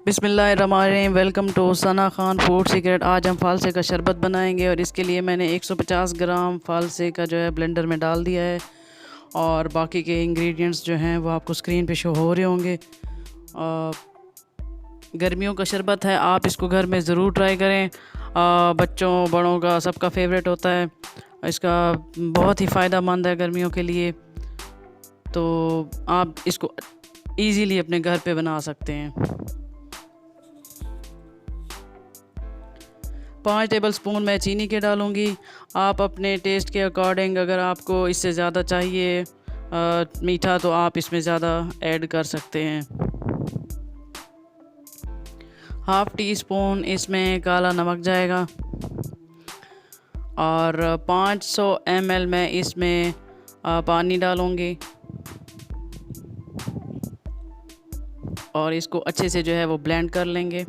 बिस्मिल्लाहिर्रहमानिर्रहीम। Welcome to Sana Khan food secret. आज हम फालसे का शरबत बनाएंगे और इसके लिए मैंने 150 ग्राम फालसे का जो है ब्लेंडर में डाल दिया है और बाकी के इंग्रेडिएंट्स जो हैं वो आपको स्क्रीन पे शो हो रहे होंगे। गर्मियों का शरबत है, आप इसको घर में ज़रूर ट्राई करें। बच्चों बड़ों का सबका फेवरेट होता है। इसका बहुत ही फ़ायदा मंद है गर्मियों के लिए, तो आप इसको ईज़िली अपने घर पे बना सकते हैं। 5 टेबल स्पून मैं चीनी के डालूँगी। आप अपने टेस्ट के अकॉर्डिंग, अगर आपको इससे ज़्यादा चाहिए मीठा, तो आप इसमें ज़्यादा ऐड कर सकते हैं। हाफ़ टी स्पून इसमें काला नमक जाएगा और 500 ml मैं इसमें पानी डालूँगी और इसको अच्छे से जो है वो ब्लेंड कर लेंगे।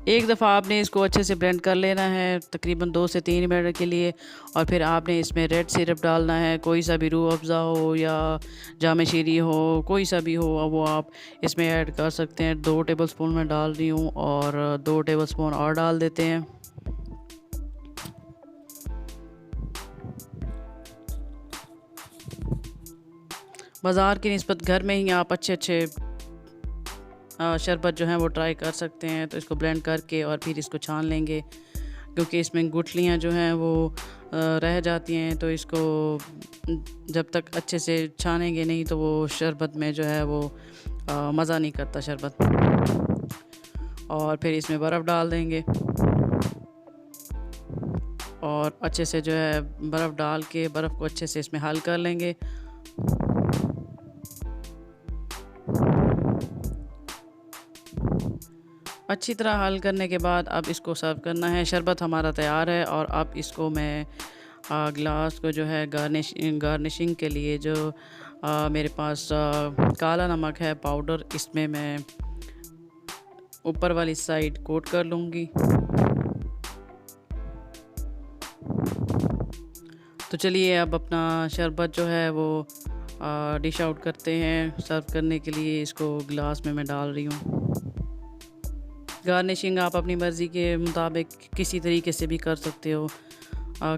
एक दफ़ा आपने इसको अच्छे से ब्लेंड कर लेना है, तकरीबन 2 से 3 मिनट के लिए, और फिर आपने इसमें रेड सिरप डालना है। कोई सा भी रूह अफ़ज़ा हो या जाम शीरी हो, कोई सा भी हो, वो आप इसमें ऐड कर सकते हैं। 2 टेबल स्पून मैं डाल रही हूँ और 2 टेबल स्पून और डाल देते हैं। बाज़ार की निस्बत घर में ही आप अच्छे शरबत जो है वो ट्राई कर सकते हैं। तो इसको ब्लेंड करके और फिर इसको छान लेंगे, क्योंकि इसमें गुठलियाँ जो हैं वो रह जाती हैं। तो इसको जब तक अच्छे से छानेंगे नहीं तो वो शरबत में जो है वो मज़ा नहीं करता शरबत। और फिर इसमें बर्फ़ डाल देंगे और अच्छे से जो है बर्फ़ डाल के बर्फ़ को अच्छे से इसमें हल कर लेंगे। अच्छी तरह हल करने के बाद अब इसको सर्व करना है। शरबत हमारा तैयार है और अब इसको मैं ग्लास को जो है गार्निशिंग के लिए जो मेरे पास काला नमक है पाउडर, इसमें मैं ऊपर वाली साइड कोट कर लूँगी। तो चलिए अब अपना शरबत जो है वो डिश आउट करते हैं। सर्व करने के लिए इसको ग्लास में मैं डाल रही हूँ। गार्निशिंग आप अपनी मर्ज़ी के मुताबिक किसी तरीके से भी कर सकते हो।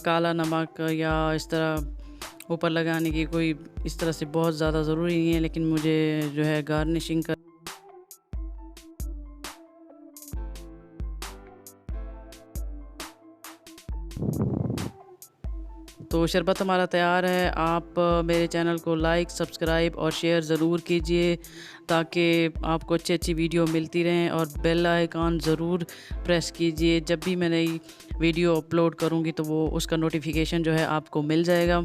काला नमक या इस तरह ऊपर लगाने की कोई इस तरह से बहुत ज़्यादा ज़रूरी नहीं है, लेकिन मुझे जो है गार्निशिंग कर तो शरबत हमारा तैयार है। आप मेरे चैनल को लाइक, सब्सक्राइब और शेयर ज़रूर कीजिए ताकि आपको अच्छी वीडियो मिलती रहें, और बेल आइकॉन ज़रूर प्रेस कीजिए। जब भी मैं नई वीडियो अपलोड करूँगी तो वो उसका नोटिफिकेशन जो है आपको मिल जाएगा।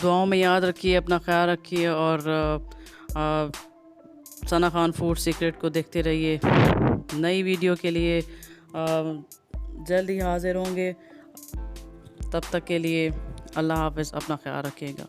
दुआओं में याद रखिए, अपना ख्याल रखिए और सना खान फूड सीक्रेट को देखते रहिए। नई वीडियो के लिए जल्द ही हाज़िर होंगे। तब तक के लिए अल्लाह हाफ़िज़, अपना ख्याल रखिएगा।